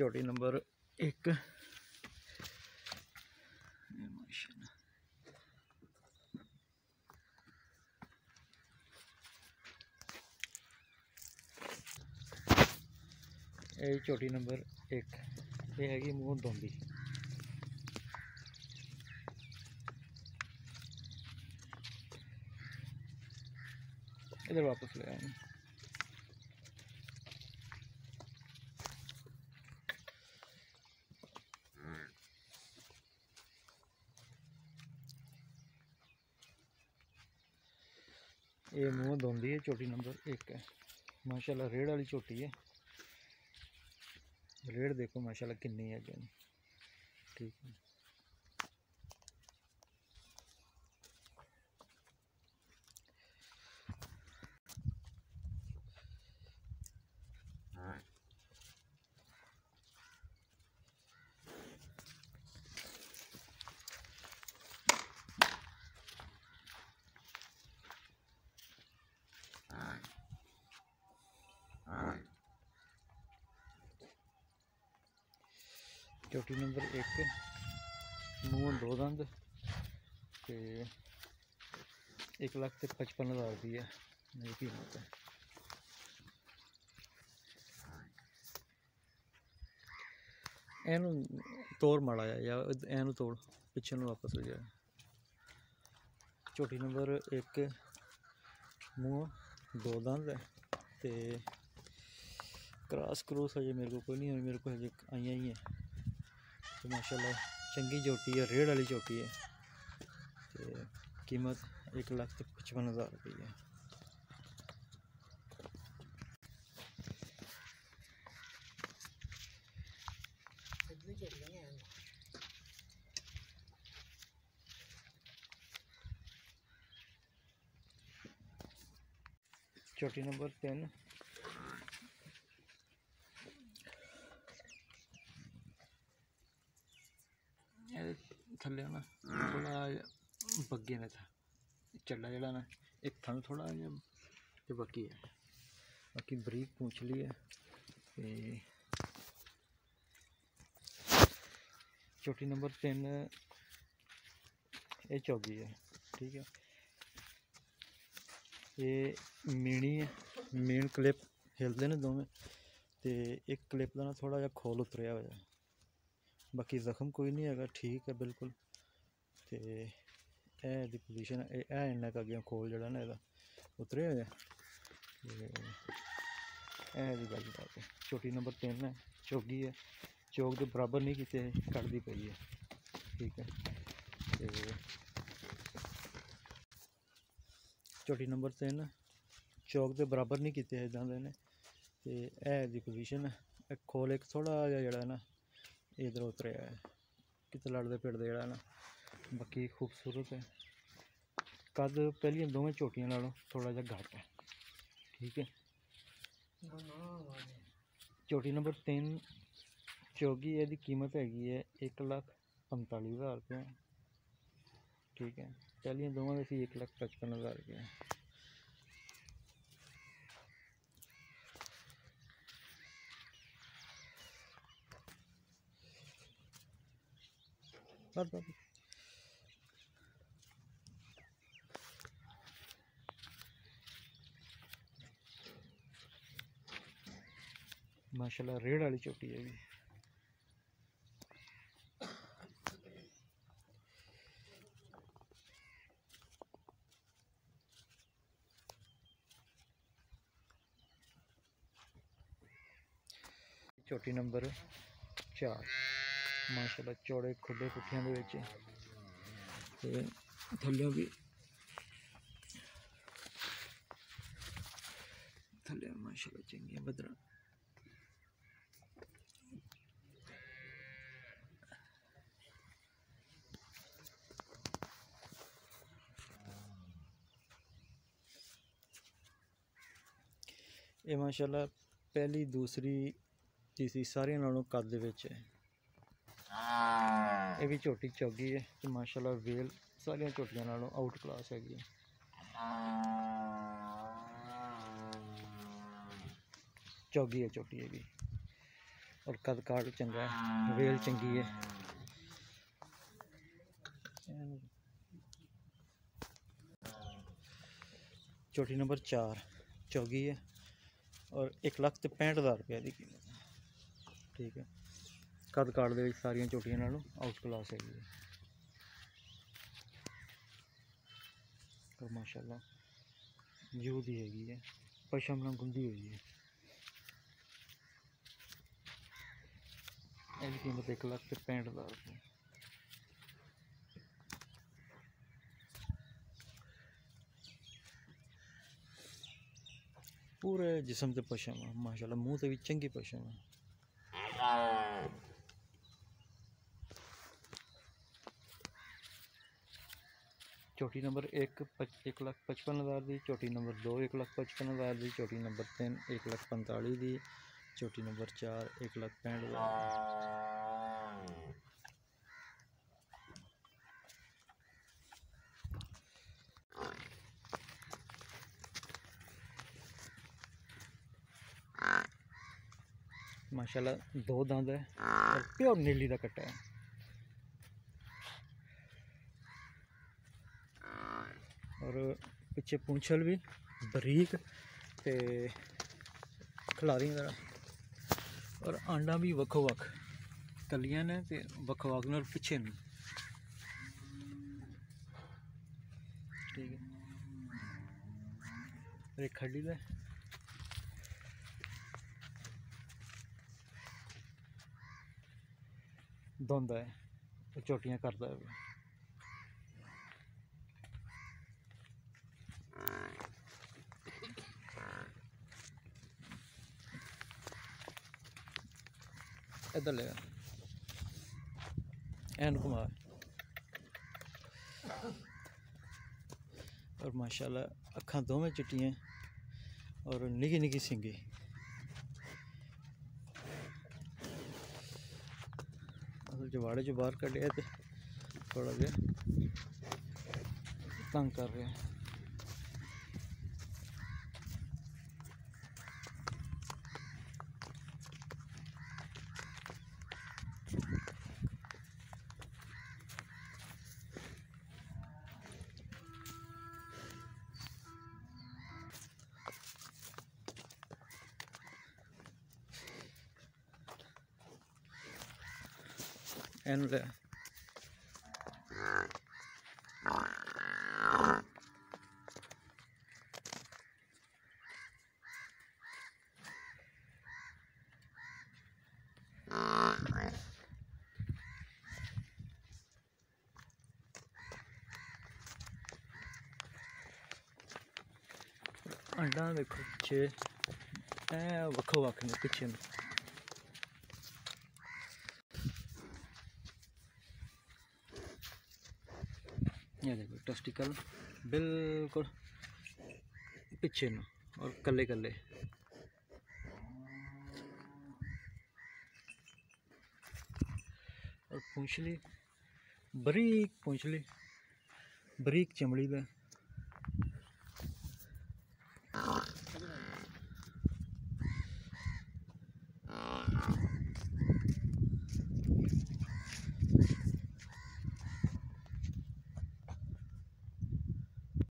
चोटी नंबर 1। ये चोटी नंबर 1 ये हैगी मूंह दोंदी। इधर वापस ले आए। ये मूंह दोंदी है, चोटी नंबर 1 है। माशाल्लाह रेड़ वाली चोटी है। रेड़ देखो माशाल्लाह कितनी है अगेन, ठीक है। चोटी नंबर 1 मूंह 2 दंद ते 1,55,000 की है मेरी कीमत है। एनू तोड़ माड़ा या एनू तोड़ पिछे नू वापस ले जाए। चोटी नंबर 1 मूंह 2 दंद है ते क्रॉस क्रूस अजे मेरे को कोई नहीं, मेरे को अजे आइया ही है। तो माशाल्लाह चंगी चोटी है, रेड़ वाली चोटी है। तो कीमत 1,55,000 रुपये है। चोटी नंबर 3 थले ना थोड़ा बग्गे ने था चला जड़ा ना, एक थन थोड़ा तो बाकी है, बाकी बरीक पूंछली है। चोटी नंबर 3 ये चौगी है, ठीक है। ये मीणी है, मीण क्लिप हिलते हैं दोवें, तो एक क्लिप का ना थोड़ा जहा खोल उतरिया हुआ, बाकी जख्म कोई नहीं है, ठीक है बिल्कुल। तो यह पोजीशन है, इन्ना का अगे खोल जड़ा ना यदा उतरे हुए। यह गल बात है। चोटी नंबर 3 है, चौगी है, चौक के बराबर नहीं किते कटती पई है, ठीक है। तो चोटी नंबर 3 चौक के बराबर नहीं किते दांदे ने। तो यह पोजीशन है, खोल एक थोड़ा जड़ा ना इधर उतरे है, कित लड़ते फिरते जड़ा ना, बाकी खूबसूरत है। कद पहलियां दोवें चोटियां नालों थोड़ा जहा घट है, ठीक है। चोटी नंबर 3 चौगी है, कीमत हैगी है 1,45,000 रुपये, ठीक है। पहलियां दोवें सी 1,55,000 रुपये। माशाल्लाह रेड़ वाली चोटी है भी। चोटी नंबर 4 माशाल्लाह चौड़े खुले पुठियां दे विच ते थल्ले भी थल्ले माशाल्लाह चंगियां बदरा। ये माशाल्लाह पहली दूसरी तीसरी सारियां नालों कद दे विच है। ये भी झोटी चौगी है, तो माशाल्लाह वेल सारियां झोटियां नालों आउट क्लास हैगी। चौगी है झोटी है भी। और कद काट चंगा है, वेल चंगी है। चोटी नंबर 4 चौगी है और 1,65,000 रुपये की कीमत। ठीक है, कद काट दे सारिया झोटियां नालों आउट क्लास है और माशाल्लाह व्यू दी हैगी है, पशम ना गुंदी हुई है। इसकी कीमत 1,65,000 रुपये। पूरे जिसम से पशम है माशाल्लाह, मुँह से भी चंगी पशम है। चोटी नंबर 1 1,55,000 की, चोटी नंबर 2 1,55,000 की, चोटी नंबर 3 1,45,000 की, चोटी नंबर 4 1,65,000। माशाल्लाह 2 दांत है और प्योर नीली का कट्टा है। और पिछे पूंछल भी बरीक ते खिलारी तरह और आंडा भी वक्खो वक्ख कलियां ने ते वक्खो वक्ख ने और पिछे नहीं। ठीक है, एक खड़ी है धुंद है, चोटियां करता है। इधर ले एन कुमार और माशाल्लाह अखा दोवें चिट्टियां और निकी निकी सिंगी। जवाड़े जो बाहर कढ़े तो थोड़ा जहा तंग कर रहे हैं। एन ले अंडा देखो पिछे वक्खो वक्ख ने पिछे में। ये देखो टेस्टिकल बिल्कुल पिछे न और कल्ले कल्ले। और पूंछली बरीक, पूंछली बरीक चमड़ी में